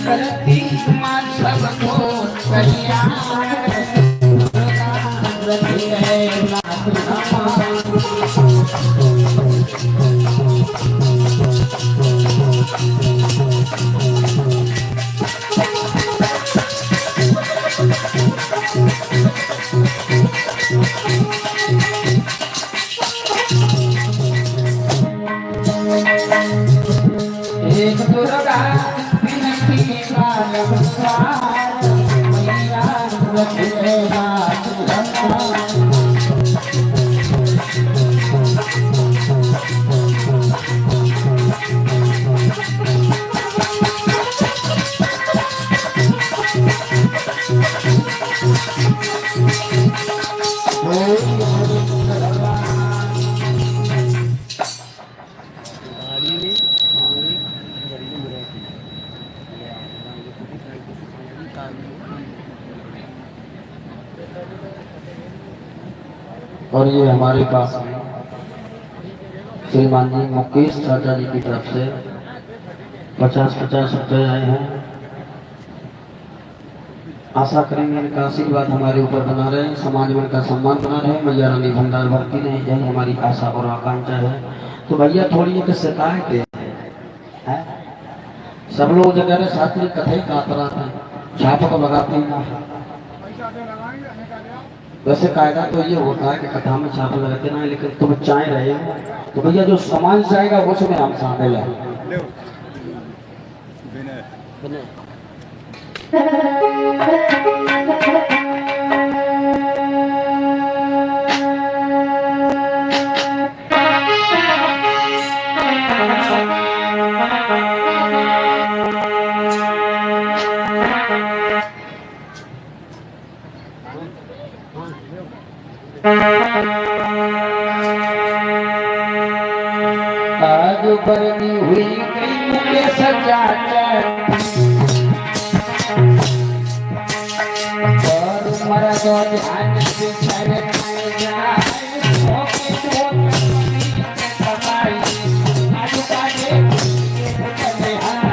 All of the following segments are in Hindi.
करती मां सबको कल्याण रखी है नाथ एक दुर्गा विनती का नमस्कार मैया रखे नाथ और ये हमारे पास श्रीमान जी मुकेश चाचा जी की तरफ से 50-50 रुपए आए हैं। आशा करेंगे इनका आशीर्वाद हमारे ऊपर बना रहे, समाज में इनका सम्मान बना रहे, मैया रानी भंडार भरती रहे, यही हमारी आशा और आकांक्षा है। तो भैया थोड़ी एक शिकायत है, सब लोग जगह शास्त्री कथे कातराते छाप को लगाते हैं। वैसे कायदा तो ये होता है कि कथा में छाप लगाते ना, लेकिन तुम चाह रहे हो तो भैया जो सामान जाएगा वो उसमें हम शामिल है। आज बरनी हुई कई के सजा और मरा दो ध्यान से छड़ खाए जाए ओके तो कमाई आज काटे चले हां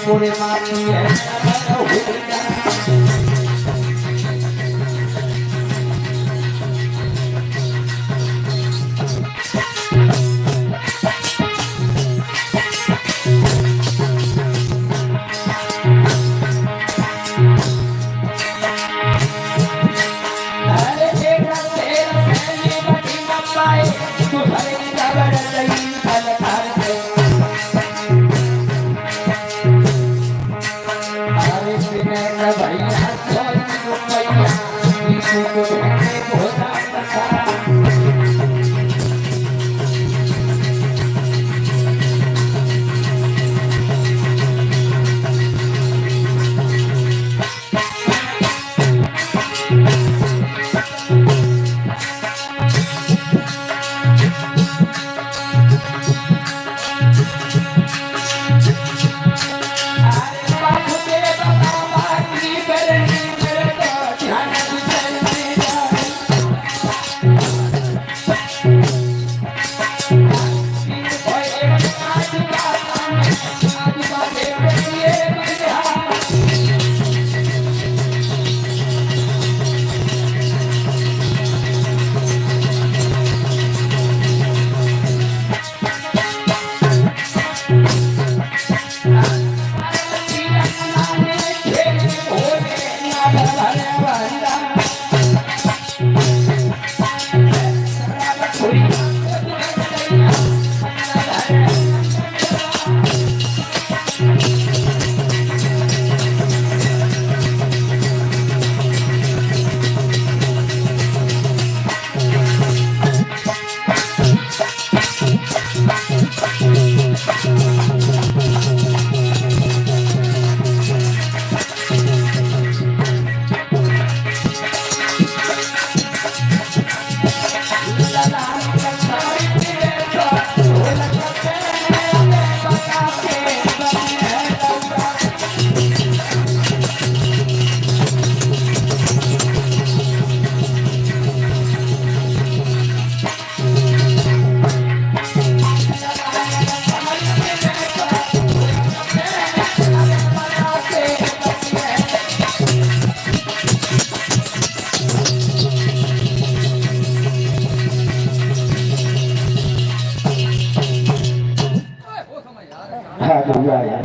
पूरे मानी है हुआ है।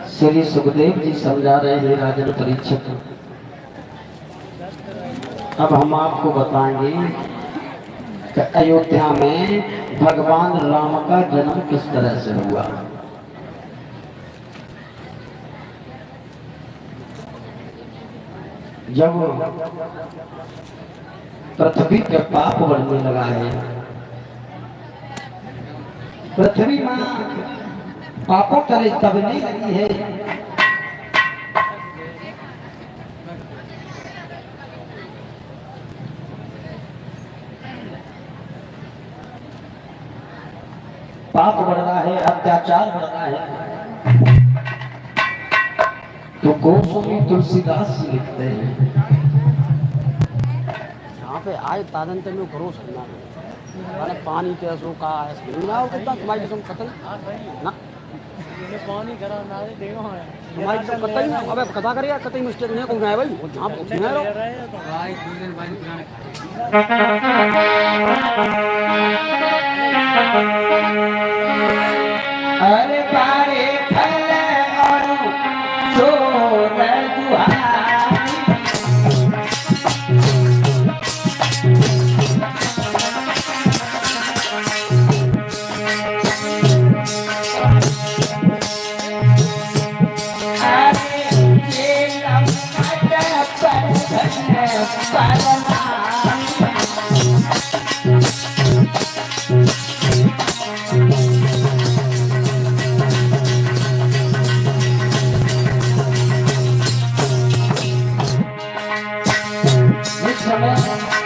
श्री सुखदेव जी समझा रहे हैं राजन परीक्षित। अब हम आपको बताएंगे कि अयोध्या में भगवान राम का जन्म किस तरह से हुआ। जब पृथ्वी पे पाप बढ़ने लगा है, पृथ्वी मां पापों तले दबने लगी है, पाप बढ़ रहा है, अत्याचार बढ़ रहा है, तो गोस्वामी तुलसीदास जी लिखते हैं यहाँ पे आए तादंत में भरोस करना है पानी के असो का तुम्हारी कसम कतई ना पानी करा ना देगा तुम्हारी कसम कतई ना अबे कथा करिए कतई मिस्टेक नहीं कोई है भाई जहां पूछना है भाई दूसरे पानी पुराने अरे बारे फल और सोना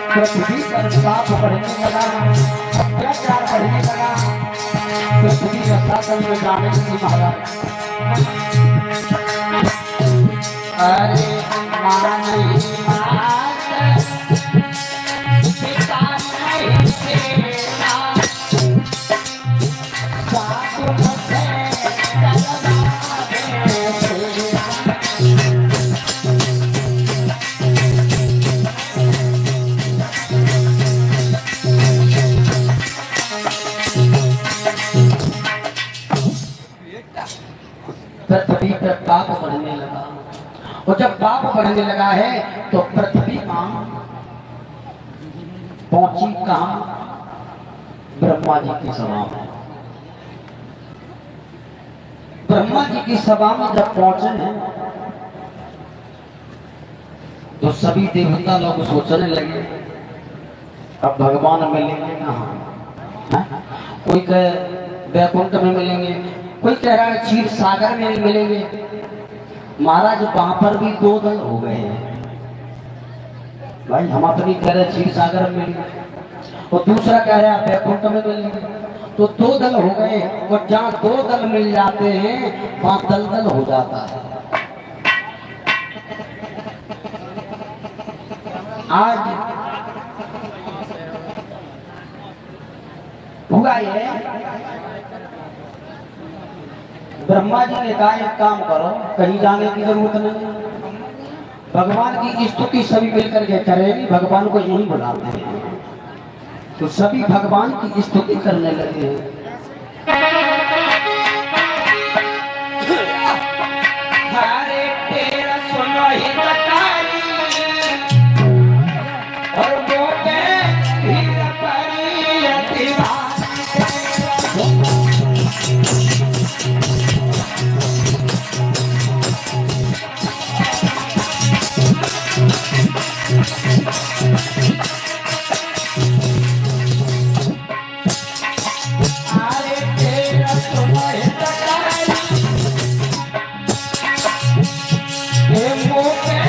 पृथ्वी पर पाप बढ़ने लगा, अत्याचार बढ़ने लगा, पृथ्वी रसातल में जाने की महाराज अरे मानी पिता नहीं तेरा साधु से पृथ्वी पर पाप बढ़ने लगा, और जब पाप बढ़ने लगा है तो पृथ्वी मां पहुंची कहां? ब्रह्मा जी की सभा में। ब्रह्मा जी की सभा में जब पहुंचे हैं तो सभी देवता लोग सोचने लगे अब भगवान मिलेंगे कहां? कोई कहे वैकुंठ में मिलेंगे, कोई कह रहा है क्षीर सागर में मिलेंगे। महाराज वहां पर भी दो दल हो गए हैं भाई, हम अपनी कह रहे क्षीर सागर में मिलेंगे और दूसरा कह रहा है वैकुंठ में मिलेंगे, तो दो दल हो गए। और जहां दो दल मिल जाते हैं वहां दलदल हो जाता है। आज हुआ ये ब्रह्मा जी ने कहा एक काम करो, कहीं जाने की जरूरत नहीं, भगवान की स्तुति सभी मिलकर के करेंगे, भगवान को यहीं बुलाते हैं। तो सभी भगवान की स्तुति करने लगे। हरे तेरा सुनो ही बताई और वो पे हीर परी अतिवा Hey,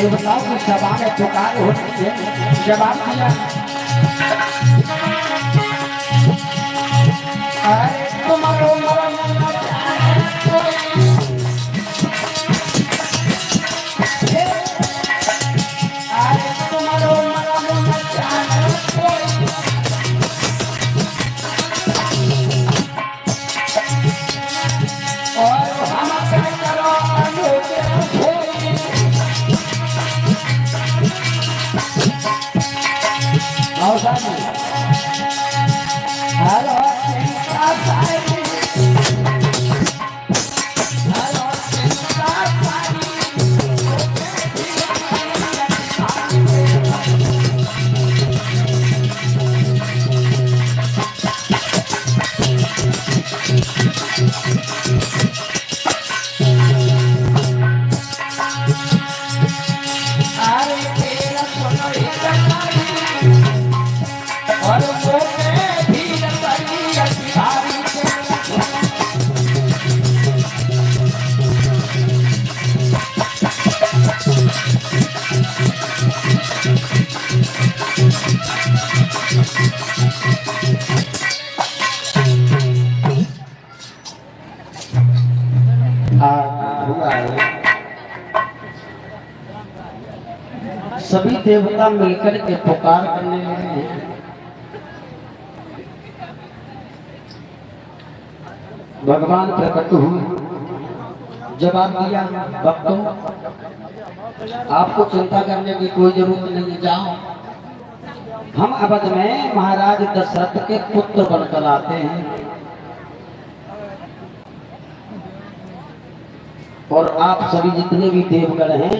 देवताओं की सभा में पुकार होती है। जवाब दिया, अरे तुम्हारो मरम न जाने कोई, अरे तुम्हारो मरम न जाने कोई, और हम क्या करो अनोखे कोई। हेलो चिंता सारी, हेलो चिंता सारी, अरे तेरा सुनो ये और वो भी करी अधिकारी हुआ है। सभी देवता मिलकर के पुकार करने लगे हैं। भगवान प्रकट हुए, जवाब दिया, भक्तों आपको चिंता करने की कोई जरूरत नहीं, जाओ हम अवध में महाराज दशरथ के पुत्र बनकर आते हैं और आप सभी जितने भी देवगण हैं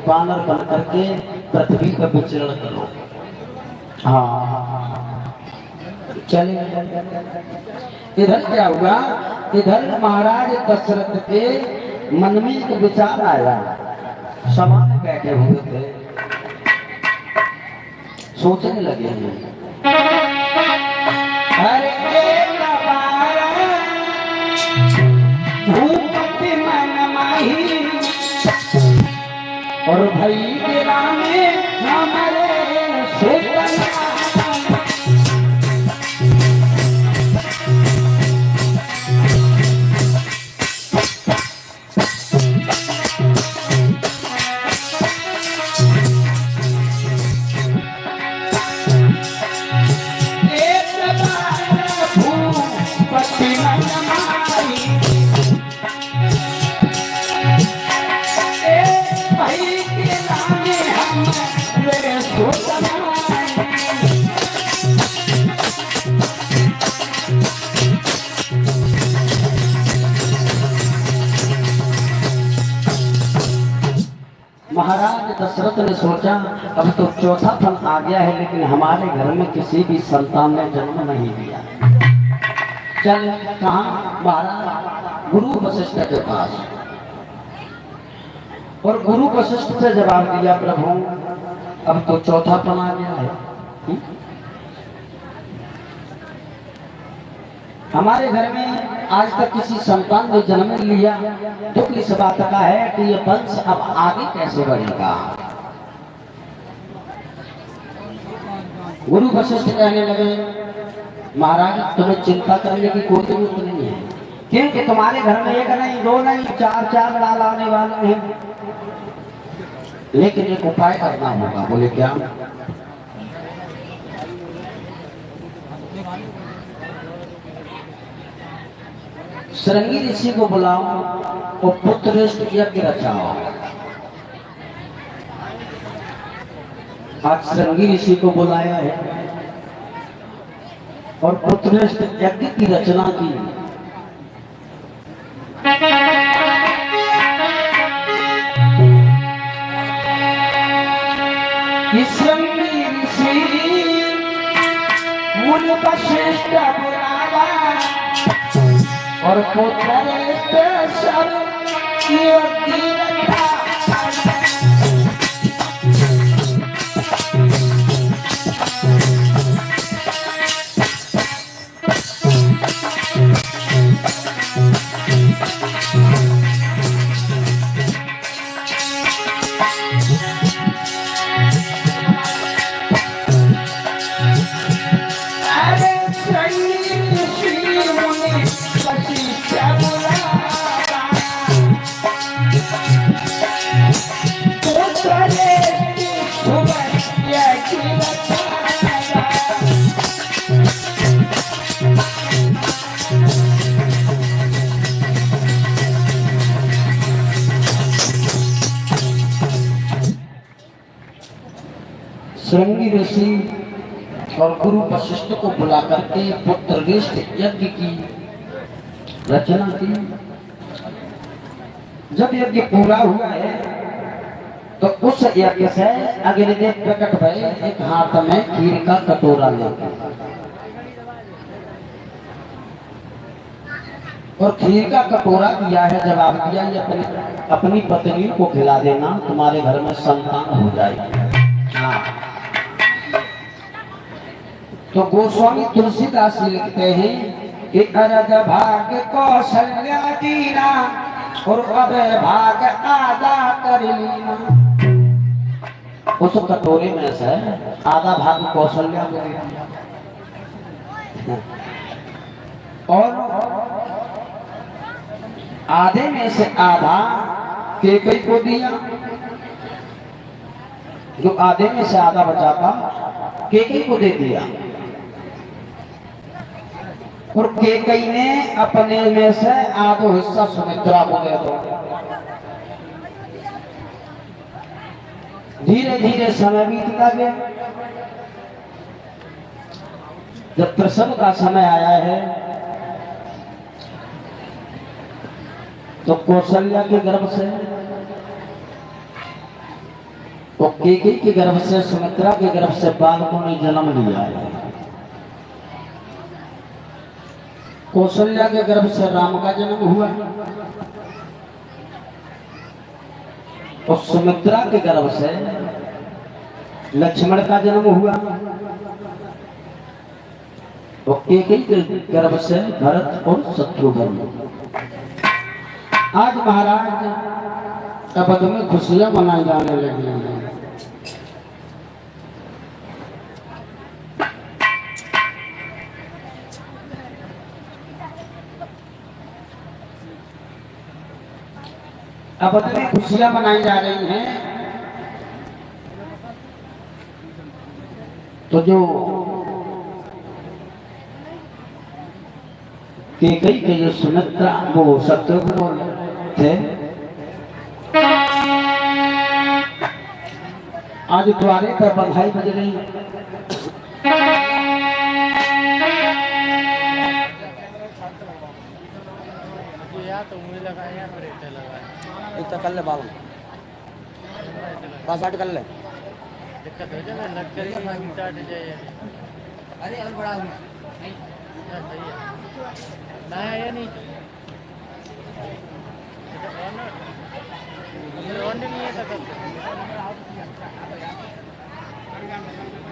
वानर बन करके पृथ्वी पर विचरण करो। हाँ चले। इधर क्या हुआ, इधर महाराज दशरथ के मन में एक विचार आया। सभा में बैठे हुए थे, सोचने लगे हैं, अरे भूपति मन माही और भई तेरा में हमारे सोचना। महाराज दशरथ ने सोचा अब तो चौथा फल आ गया है, लेकिन हमारे घर में किसी भी संतान ने जन्म नहीं दिया। चल कहाँ, महाराज गुरु वशिष्ठ के पास। और गुरु वशिष्ठ से जवाब दिया, प्रभु अब तो चौथा फल आ गया है। हमारे घर में आज तक किसी संतान ने जन्म लिया, दुख इस बात का है कि ये वंश अब आगे कैसे बढ़ेगा। गुरु वशिष्ठ कहने लगे, महाराज तुम्हें चिंता करने की कोई जरूरत नहीं है, क्योंकि तुम्हारे घर में एक नहीं, दो नहीं, चार लाल आने वाले हैं, लेकिन एक उपाय करना होगा। बोले क्या? श्रृंगी ऋषि को बुलाओ और पुत्रश्रेष्ठ यज्ञ रचाओ। आज श्रृंगी ऋषि को बुलाया है और पुत्रश्रेष्ठ यज्ञ की रचना की। श्रृंगी ऋषि मुनि वशिष्ठ बुलावा और पुत्रश्रेष्ठ सब यज्ञ रचा। देव ऋषि और गुरु वशिष्ठ को बुला करके पुत्रऋष्ट यज्ञ की रचना की। जब यज्ञ पूरा हुआ है तो उस यज्ञ से अगले दिन प्रकट भय एक हाथ में खीर का कटोरा लेकर, और खीर का कटोरा दिया है, जवाब दिया ये अपनी पत्नी को खिला देना, तुम्हारे घर में संतान हो जाएगी। हाँ। तो गोस्वामी तुलसीदास लिखते हैं कि अरग भाग कौशल्या दीना और अब भाग आधा कर लीना। उस कटोरे में से आधा भाग कौशल्या को दिया और आधे में से आधा केकई को दिया। जो आधे में से आधा बचा था केकई को दे दिया, और केकई ने अपने में से आधो हिस्सा सुमित्रा को दे दो। धीरे धीरे समय बीतता गया। जब प्रसव का समय आया है तो कौशल्या के गर्भ से, तो केकई के गर्भ से, सुमित्रा के गर्भ से बालकों ने जन्म लिया है। कौशल्या के गर्भ से राम का जन्म हुआ और सुमित्रा के गर्भ से लक्ष्मण का जन्म हुआ और केकई के गर्भ से भरत और शत्रुघ्न। आज महाराज अवध में खुशियां मनाई जाने लगी हैं। अवध में खुशियां मनाई जा रही हैं। तो जो केकई के जो सुमित्रा वो शत्रुघ्न थे, आज द्वारे पर बधाई बज रही। इतना कर ले बाबू, पास आठ कर ले। दिक्कत हो जाए लग करी स्टार्ट हो जाए। अरे और बड़ा नहीं ना है या नहीं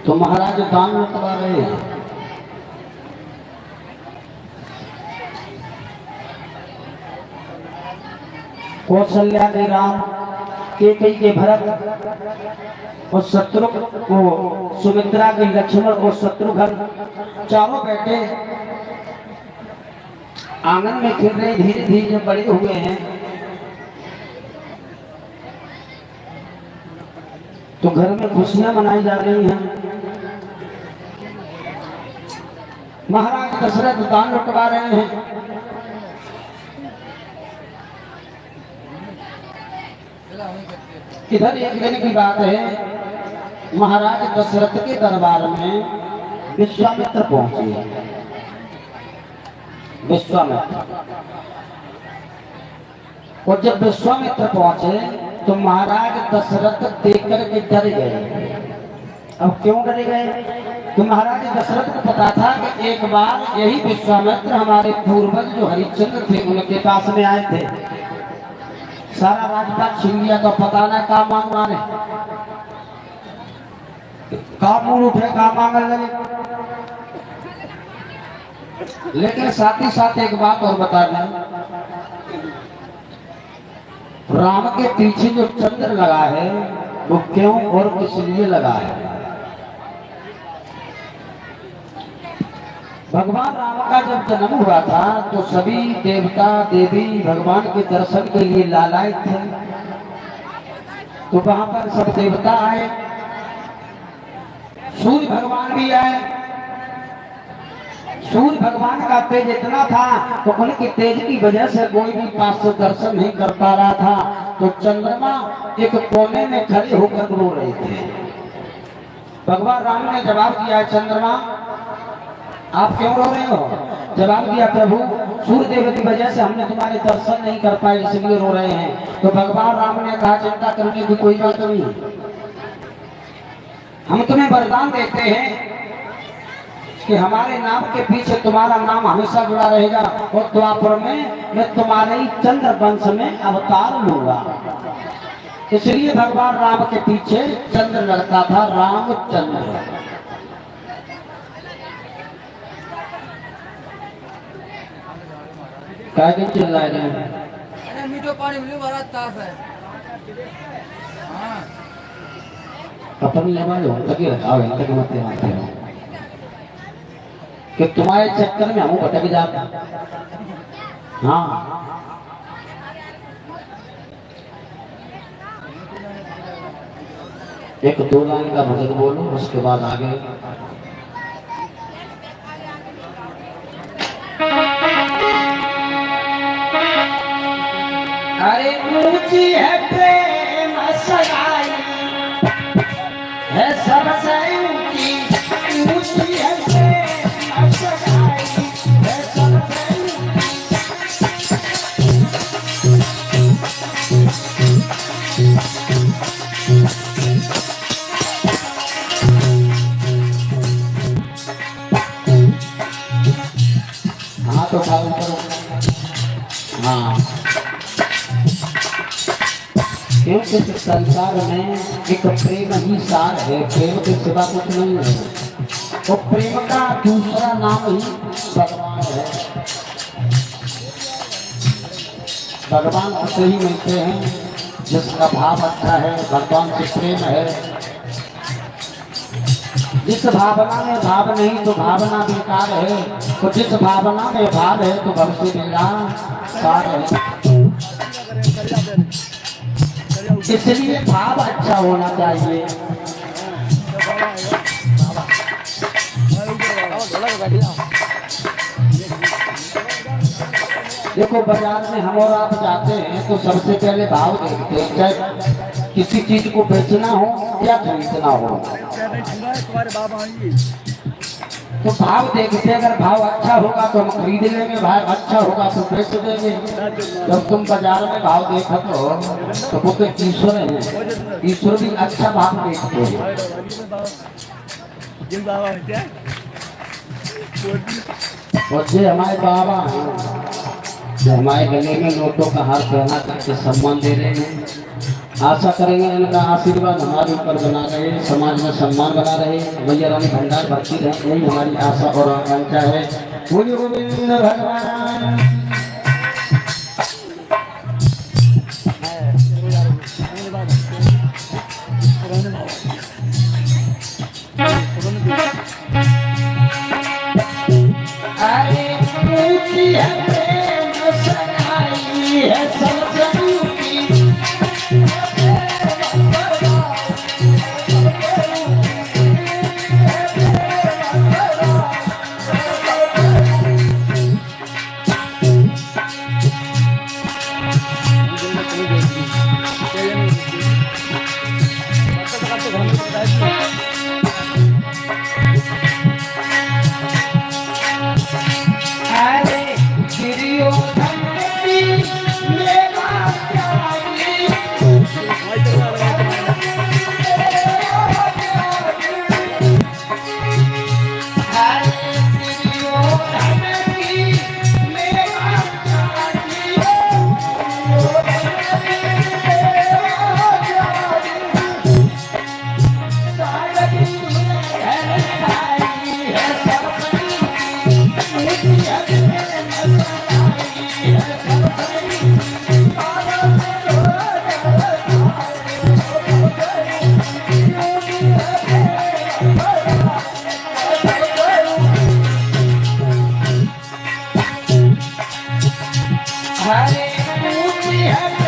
तो महाराज दान लौटवा रहे हैं। कौशल्या के राम, केकई के भरत और शत्रुघ्न को सुमित्रा के लक्ष्मण और शत्रुघ्न चारों बेटे आंगन में खेल रहे। धीरे धीरे बड़े हुए हैं तो घर में खुशियां मनाई जा रही हैं। महाराज दशरथ दान लौटवा रहे हैं। इधर एक दिन की बात है, महाराज दशरथ के दरबार में विश्वामित्र पहुंचे। विश्वामित्र, और जब विश्वामित्र पहुंचे तो महाराज दशरथ देख करके डर गए। अब क्यों डर गए? तो महाराज दशरथ को पता था कि एक बार यही विश्वामित्र हमारे पूर्वज जो हरिश्चंद्र थे उनके पास में आए थे, सारा राजपाट छीन लिया। तो पता ना का मांग मारे, का मुंह उठे, का मांगने लगे। लेकिन साथ ही साथ एक बात और बता दें, राम के पीछे जो चंद्र लगा है वो क्यों और किस लिए लगा है? भगवान राम का जब जन्म हुआ था तो सभी देवता देवी भगवान के दर्शन के लिए लालायित थे। तो वहां पर सब देवता आए, सूर्य भगवान भी आए। सूर्य भगवान का तेज इतना था तो उनके तेज की वजह से कोई भी पास से दर्शन नहीं कर पा रहा था। तो चंद्रमा एक कोने में खड़े होकर रो रहे थे। भगवान राम ने जवाब दिया है, चंद्रमा आप क्यों रो रहे हो? जवाब दिया, प्रभु सूर्य देव की वजह से हमने तुम्हारे दर्शन नहीं कर पाए इसलिए रो रहे हैं। तो भगवान राम ने कहा, चिंता करने की कोई बात नहीं, हम तुम्हें वरदान देते हैं कि हमारे नाम के पीछे तुम्हारा नाम हमेशा जुड़ा रहेगा और द्वापर में मैं तुम्हारे ही चंद्र वंश में अवतार लूंगा। इसलिए भगवान राम के पीछे चंद्र लड़ता था, रामचंद्र। क्या दिन चल रहा है? अरे मीठो पानी मिलो, बड़ा ताप है। हाँ अपनी आवाज हो तक रखाओ, यहाँ तक मत मारते हो कि तुम्हारे चक्कर में हम भटक जाते। हाँ एक दो लाइन का भजन बोलो, उसके बाद आगे। अरे ऊंची है प्रेम सगाई है सबसे ऊंची, ऊंची है प्रेम सगाई है सबसे हाँ तो चालू करो। हाँ क्योंकि संसार में एक प्रेम ही सार है, प्रेम के सिवा कुछ नहीं है। तो प्रेम का दूसरा नाम ही भगवान है। भगवान उसे ही मिलते हैं जिसका भाव अच्छा है, भगवान से प्रेम है। जिस भावना में भाव नहीं तो भावना बेकार है, तो जिस भावना में भाव है तो भविष्य मेरा सार है। इसलिए भाव अच्छा होना चाहिए। देखो बाजार में हम और आप जाते हैं तो सबसे पहले भाव देखते हैं, चाहे किसी चीज को बेचना हो या खरीदना हो तो भाव देखते हैं। अगर भाव अच्छा होगा तो हम खरीद लेंगे, भाव अच्छा होगा तो बेच देंगे। जब तुम बाजार में भाव देखो तो वो तो ईश्वर है, ईश्वर भी अच्छा भाव देखते हैं। और जो हमारे बाबा हैं जो हमारे गले में नोटों का हार पहना करके सम्मान दे रहे हैं, आशा करेंगे इनका आशीर्वाद हमारे ऊपर बना रहे, समाज में सम्मान बना रहे, मैया रानी भंडार भरती रहे। यही हमारी आशा और आकांक्षा है। बोलिए गोविंद भगवान। अरे ऊंची है प्रेम सगाई है सबसे ऊंची, हरे ऊंची है